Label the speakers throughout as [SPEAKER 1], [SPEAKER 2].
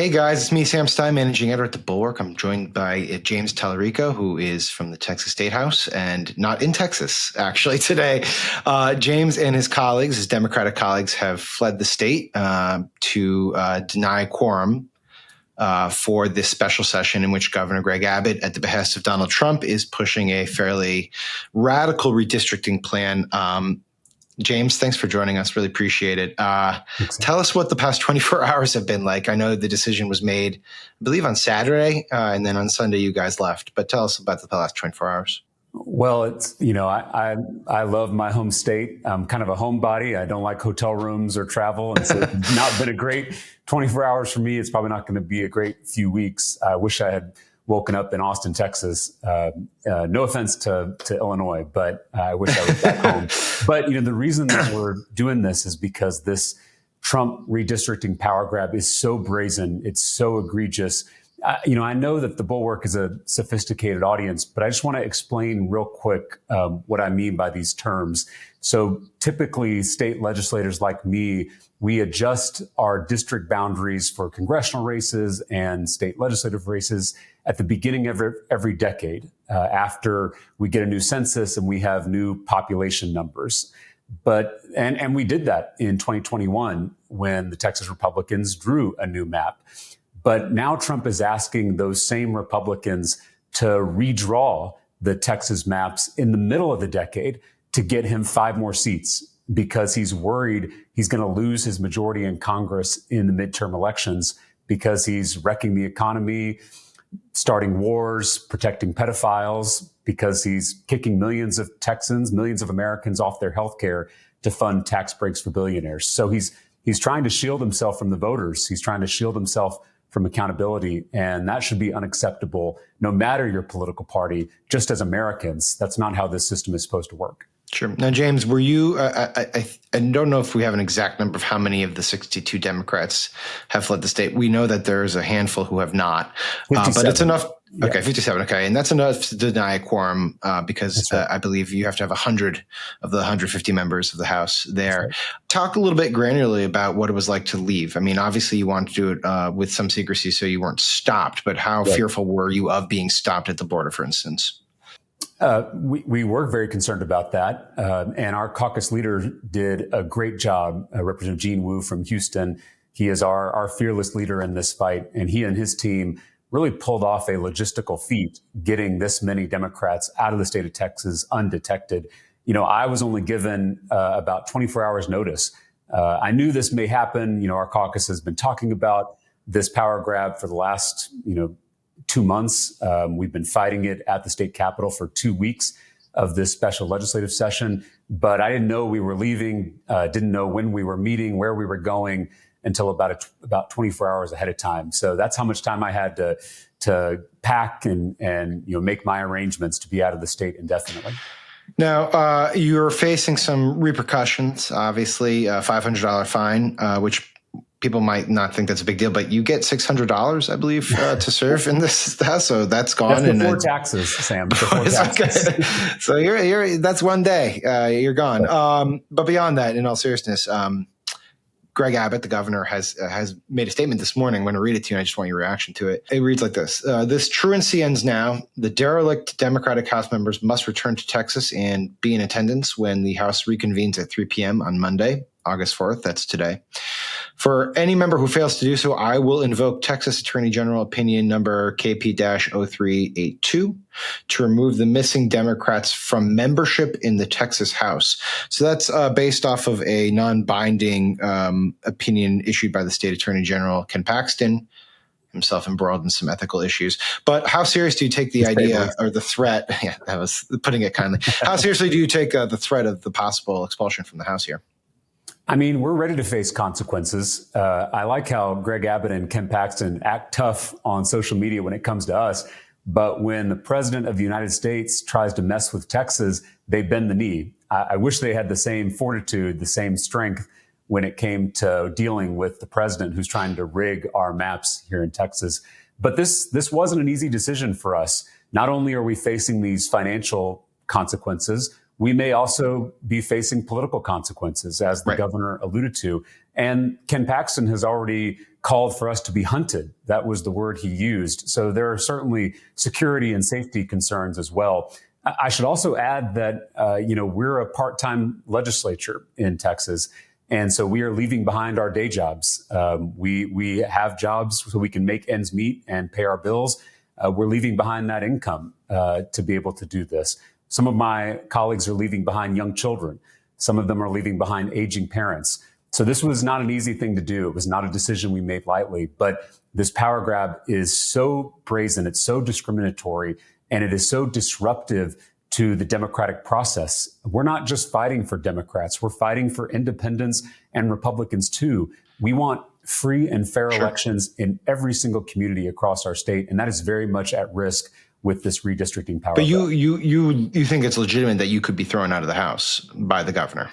[SPEAKER 1] Hey guys, it's me, Sam Stein, managing editor at the Bulwark. I'm joined by James Talarico, who is from the Texas Statehouse and not in Texas, actually, today. James and his colleagues, his Democratic colleagues, have fled the state to deny quorum for this special session in which Governor Greg Abbott, at the behest of Donald Trump, is pushing a fairly radical redistricting plan. James, thanks for joining us. Really appreciate it. Tell us what the past 24 hours have been like. I know the decision was made, I believe, on Saturday, and then on Sunday you guys left. But tell us about the last 24 hours.
[SPEAKER 2] Well, it's, I love my home state. I'm kind of a homebody. I don't like hotel rooms or travel. And so it's not been a great 24 hours for me. It's probably not going to be a great few weeks. I wish I had woken up in Austin, Texas. No offense to Illinois, but I wish I was back home. But, the reason that we're doing this is because this Trump redistricting power grab is so brazen. It's so egregious. I know that the Bulwark is a sophisticated audience, but I just want to explain real quick what I mean by these terms. So typically state legislators like me, we adjust our district boundaries for congressional races and state legislative races at the beginning of every decade after we get a new census and we have new population numbers. And we did that in 2021 when the Texas Republicans drew a new map. But now Trump is asking those same Republicans to redraw the Texas maps in the middle of the decade to get him 5 more seats because he's worried he's going to lose his majority in Congress in the midterm elections because he's wrecking the economy, starting wars, protecting pedophiles, because he's kicking millions of Texans, millions of Americans off their health care to fund tax breaks for billionaires. So he's trying to shield himself from the voters. He's trying to shield himself from accountability. And that should be unacceptable, no matter your political party. Just as Americans, that's not how this system is supposed to work.
[SPEAKER 1] Sure. Now, James, were you, I don't know if we have an exact number of how many of the 62 Democrats have fled the state. We know that there's a handful who have not, but it's enough. Yeah. Okay, 57. Okay. And that's enough to deny a quorum because right. I believe you have to have 100 of the 150 members of the House there. Right. Talk a little bit granularly about what it was like to leave. I mean, obviously you wanted to do it with some secrecy so you weren't stopped, but how fearful were you of being stopped at the border, for instance?
[SPEAKER 2] We were very concerned about that. And our caucus leader did a great job, Representative Gene Wu from Houston. He is our fearless leader in this fight. And he and his team really pulled off a logistical feat, getting this many Democrats out of the state of Texas undetected. I was only given about 24 hours notice. I knew this may happen. Our caucus has been talking about this power grab for the last, 2 months. We've been fighting it at the state capitol for 2 weeks of this special legislative session. But I didn't know we were leaving, didn't know when we were meeting, where we were going until about 24 hours ahead of time. So that's how much time I had to pack and make my arrangements to be out of the state indefinitely.
[SPEAKER 1] Now, you're facing some repercussions, obviously, a $500 fine, which people might not think that's a big deal, but you get $600, I believe, to serve in this house. So that's gone.
[SPEAKER 2] That's before taxes, Sam. Before taxes.
[SPEAKER 1] Okay. So you're that's one day. You're gone. But beyond that, in all seriousness, Greg Abbott, the governor, has made a statement this morning. I'm going to read it to you, and I just want your reaction to it. It reads like this. This truancy ends now. The derelict Democratic House members must return to Texas and be in attendance when the House reconvenes at 3 p.m. on Monday, August 4th. That's today. For any member who fails to do so, I will invoke Texas Attorney General Opinion Number KP-0382 to remove the missing Democrats from membership in the Texas House. So that's based off of a non-binding opinion issued by the State Attorney General, Ken Paxton, himself embroiled in some ethical issues. But how serious do you take the idea or the threat? Yeah, that was putting it kindly. How seriously do you take the threat of the possible expulsion from the House here?
[SPEAKER 2] I mean, we're ready to face consequences. I like how Greg Abbott and Ken Paxton act tough on social media when it comes to us. But when the president of the United States tries to mess with Texas, they bend the knee. I wish they had the same fortitude, the same strength when it came to dealing with the president who's trying to rig our maps here in Texas. But this wasn't an easy decision for us. Not only are we facing these financial consequences, we may also be facing political consequences, as the governor alluded to. And Ken Paxton has already called for us to be hunted. That was the word he used. So there are certainly security and safety concerns as well. I should also add that, we're a part-time legislature in Texas. And so we are leaving behind our day jobs. We have jobs so we can make ends meet and pay our bills. We're leaving behind that income to be able to do this. Some of my colleagues are leaving behind young children. Some of them are leaving behind aging parents. So this was not an easy thing to do. It was not a decision we made lightly. But this power grab is so brazen, it's so discriminatory, and it is so disruptive to the democratic process. We're not just fighting for Democrats. We're fighting for independents and Republicans too. We want free and fair elections in every single community across our state. And that is very much at risk with this redistricting power.
[SPEAKER 1] But you think it's legitimate that you could be thrown out of the House by the governor?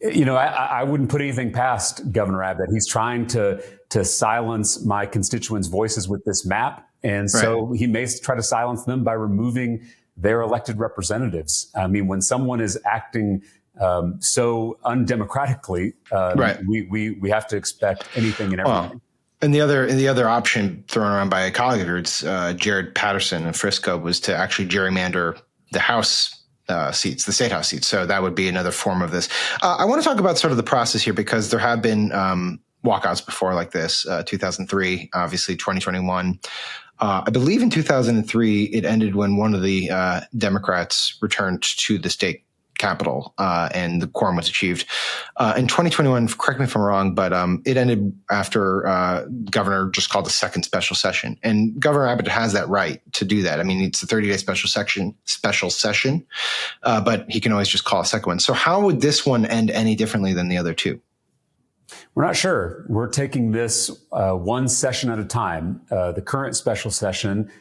[SPEAKER 2] I wouldn't put anything past Governor Abbott. He's trying to silence my constituents' voices with this map. And so he may try to silence them by removing their elected representatives. I mean, when someone is acting so undemocratically, we have to expect anything and everything.
[SPEAKER 1] Well, and the other option thrown around by a colleague of yours, Jared Patterson in Frisco, was to actually gerrymander the House seats, the statehouse seats. So that would be another form of this. I want to talk about sort of the process here, because there have been walkouts before like this, 2003, obviously 2021. I believe in 2003, it ended when one of the Democrats returned to the state capital and the quorum was achieved. In 2021, correct me if I'm wrong, but it ended after governor just called a second special session. And Governor Abbott has that right to do that. I mean, it's a 30-day special session, but he can always just call a second one. So how would this one end any differently than the other two?
[SPEAKER 2] We're not sure. We're taking this one session at a time. The current special session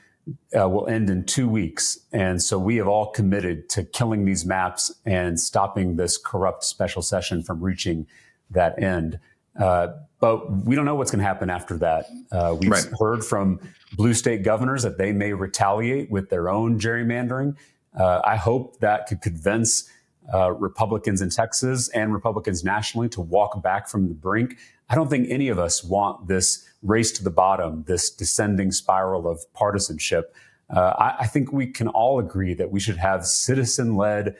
[SPEAKER 2] will end in 2 weeks. And so we have all committed to killing these maps and stopping this corrupt special session from reaching that end. But we don't know what's going to happen after that. We've heard from blue state governors that they may retaliate with their own gerrymandering. I hope that could convince Republicans in Texas and Republicans nationally to walk back from the brink. I don't think any of us want this race to the bottom, this descending spiral of partisanship. I think we can all agree that we should have citizen-led,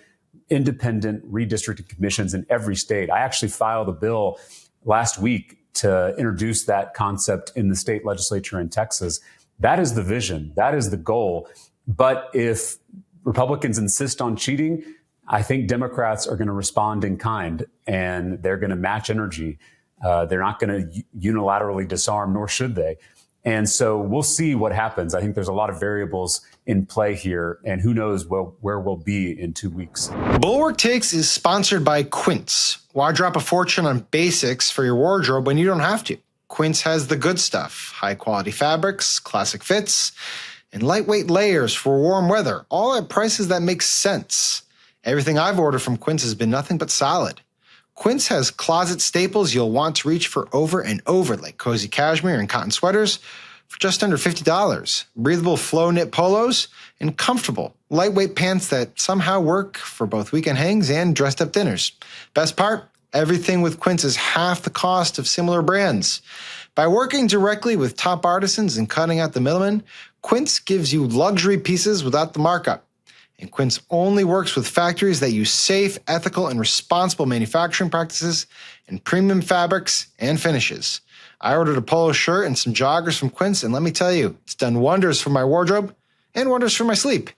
[SPEAKER 2] independent redistricting commissions in every state. I actually filed a bill last week to introduce that concept in the state legislature in Texas. That is the vision. That is the goal. But if Republicans insist on cheating, I think Democrats are going to respond in kind, and they're going to match energy. They're not going to unilaterally disarm, nor should they. And so we'll see what happens. I think there's a lot of variables in play here, and who knows where we'll be in 2 weeks.
[SPEAKER 1] Bulwark Takes is sponsored by Quince. Why drop a fortune on basics for your wardrobe when you don't have to? Quince has the good stuff, high-quality fabrics, classic fits, and lightweight layers for warm weather, all at prices that make sense. Everything I've ordered from Quince has been nothing but solid. Quince has closet staples you'll want to reach for over and over, like cozy cashmere and cotton sweaters for just under $50, breathable flow knit polos, and comfortable, lightweight pants that somehow work for both weekend hangs and dressed up dinners. Best part, everything with Quince is half the cost of similar brands. By working directly with top artisans and cutting out the middlemen, Quince gives you luxury pieces without the markup. And Quince only works with factories that use safe, ethical, and responsible manufacturing practices and premium fabrics and finishes. I ordered a polo shirt and some joggers from Quince, and let me tell you, it's done wonders for my wardrobe and wonders for my sleep.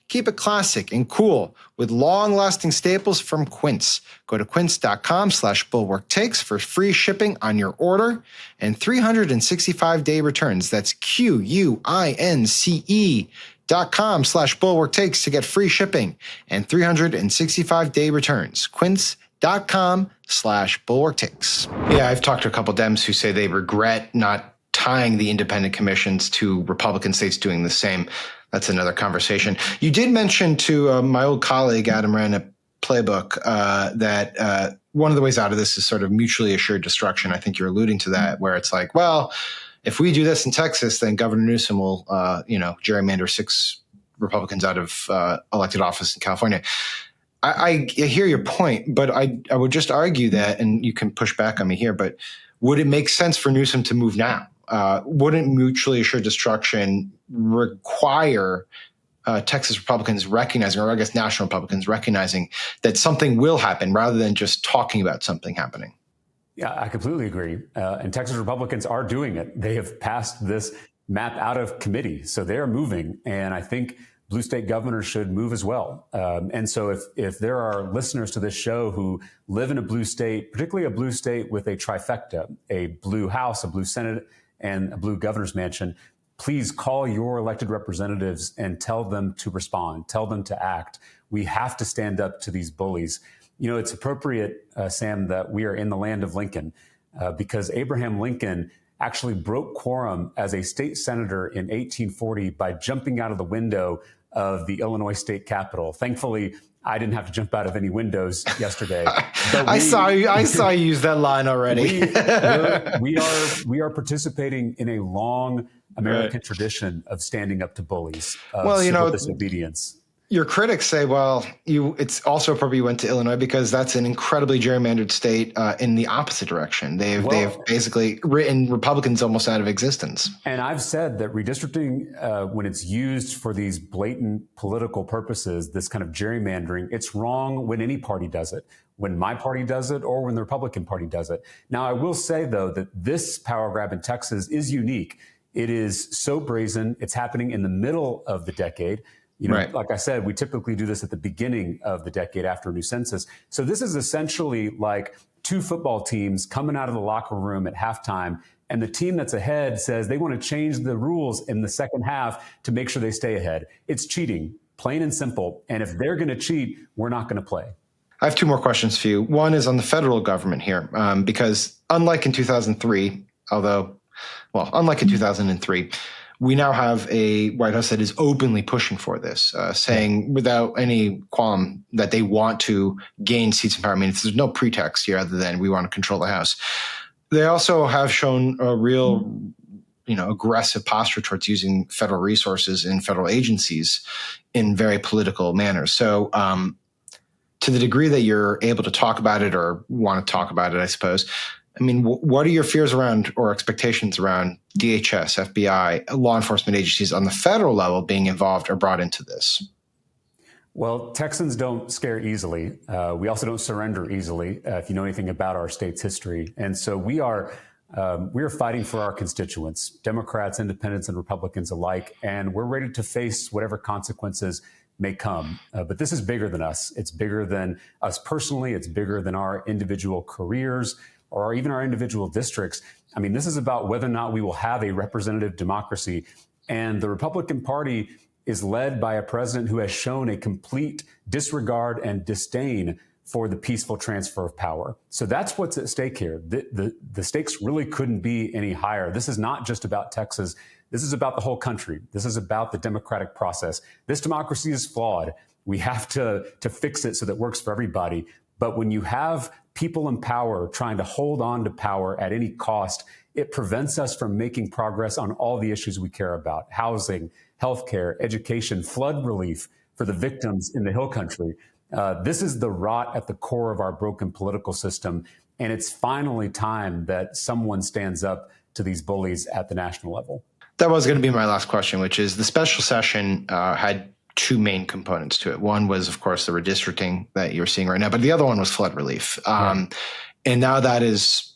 [SPEAKER 1] Keep it classic and cool with long-lasting staples from Quince. Go to quince.com/bulwarktakes for free shipping on your order and 365-day returns. That's QUINCE.com/bulwarktakes to get free shipping and 365-day returns. Quince.com/bulwarktakes. Yeah, I've talked to a couple Dems who say they regret not tying the independent commissions to Republican states doing the same. That's another conversation. You did mention to my old colleague, Adam Wren at Playbook, that one of the ways out of this is sort of mutually assured destruction. I think you're alluding to that, where it's like, well, if we do this in Texas, then Governor Newsom will, gerrymander 6 Republicans out of elected office in California. I hear your point, but I would just argue that, and you can push back on me here, but would it make sense for Newsom to move now? Wouldn't mutually assured destruction require Texas Republicans recognizing, or I guess national Republicans recognizing, that something will happen rather than just talking about something happening?
[SPEAKER 2] Yeah, I completely agree. And Texas Republicans are doing it. They have passed this map out of committee. So they're moving. And I think blue state governors should move as well. And so if there are listeners to this show who live in a blue state, particularly a blue state with a trifecta, a blue House, a blue Senate, and a blue governor's mansion, please call your elected representatives and tell them to respond, tell them to act. We have to stand up to these bullies. You know, it's appropriate, Sam, that we are in the land of Lincoln because Abraham Lincoln actually broke quorum as a state senator in 1840 by jumping out of the window of the Illinois state capitol. Thankfully, I didn't have to jump out of any windows yesterday.
[SPEAKER 1] I saw you use that line already.
[SPEAKER 2] we are participating in a long American tradition of standing up to bullies. Disobedience.
[SPEAKER 1] Your critics say, well, it's also appropriate you went to Illinois because that's an incredibly gerrymandered state in the opposite direction. They've basically written Republicans almost out of existence.
[SPEAKER 2] And I've said that redistricting, when it's used for these blatant political purposes, this kind of gerrymandering, it's wrong when any party does it, when my party does it or when the Republican Party does it. Now, I will say, though, that this power grab in Texas is unique. It is so brazen. It's happening in the middle of the decade. You know, Like I said, we typically do this at the beginning of the decade after a new census. So this is essentially like two football teams coming out of the locker room at halftime, and the team that's ahead says they want to change the rules in the second half to make sure they stay ahead. It's cheating, plain and simple. And if they're going to cheat, we're not going to play.
[SPEAKER 1] I have two more questions for you. One is on the federal government here, because unlike in 2003, unlike in 2003, we now have a White House that is openly pushing for this, saying without any qualm that they want to gain seats in power. I mean, there's no pretext here other than we want to control the House. They also have shown a real, aggressive posture towards using federal resources in federal agencies in very political manners. So to the degree that you're able to talk about it or want to talk about it, I suppose, I mean, what are your fears around or expectations around DHS, FBI, law enforcement agencies on the federal level being involved or brought into this?
[SPEAKER 2] Well, Texans don't scare easily. We also don't surrender easily, if you know anything about our state's history. And so we are fighting for our constituents, Democrats, independents, and Republicans alike, and we're ready to face whatever consequences may come. But this is bigger than us. It's bigger than us personally. It's bigger than our individual careers or even our individual districts. I mean, this is about whether or not we will have a representative democracy. And the Republican Party is led by a president who has shown a complete disregard and disdain for the peaceful transfer of power. So that's what's at stake here. The stakes really couldn't be any higher. This is not just about Texas. This is about the whole country. This is about the democratic process. This democracy is flawed. We have to fix it so that it works for everybody. But when you have people in power trying to hold on to power at any cost, it prevents us from making progress on all the issues we care about: housing, healthcare, education, flood relief for the victims in the Hill Country. This is the rot at the core of our broken political system. And it's finally time that someone stands up to these bullies at the national level.
[SPEAKER 1] That was going to be my last question, which is the special session had two main components to it. One was, of course, the redistricting that you're seeing right now, but the other one was flood relief. And now that is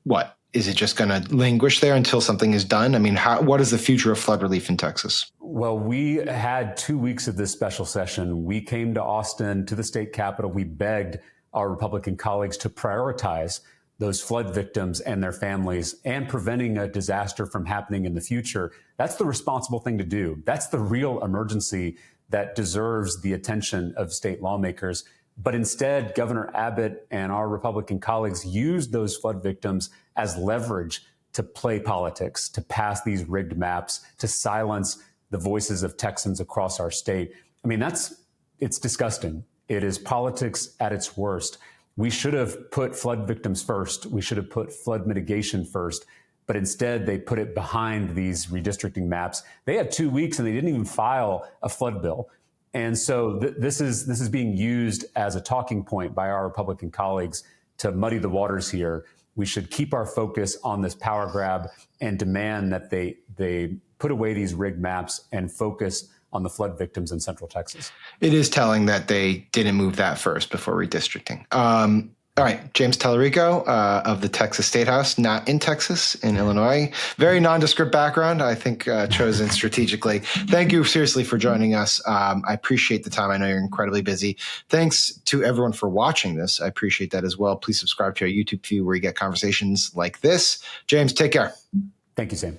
[SPEAKER 1] what? Is it just going to languish there until something is done? I mean, what is the future of flood relief in Texas?
[SPEAKER 2] Well, we had 2 weeks of this special session. We came to Austin, to the state capitol. We begged our Republican colleagues to prioritize those flood victims and their families and preventing a disaster from happening in the future. That's the responsible thing to do. That's the real emergency that deserves the attention of state lawmakers. But instead, Governor Abbott and our Republican colleagues used those flood victims as leverage to play politics, to pass these rigged maps, to silence the voices of Texans across our state. I mean, it's disgusting. It is politics at its worst. We should have put flood victims first. We should have put flood mitigation first. But instead, they put it behind these redistricting maps. They had 2 weeks and they didn't even file a flood bill. And so this is being used as a talking point by our Republican colleagues to muddy the waters here. We should keep our focus on this power grab and demand that they put away these rigged maps and focus on the flood victims in Central Texas.
[SPEAKER 1] It is telling that they didn't move that first before redistricting. All right, James Talarico of the Texas Statehouse, not in Texas, in Illinois. Very nondescript background, I think chosen strategically. Thank you seriously for joining us. I appreciate the time. I know you're incredibly busy. Thanks to everyone for watching this. I appreciate that as well. Please subscribe to our YouTube feed where you get conversations like this. James, take care.
[SPEAKER 2] Thank you, Sam.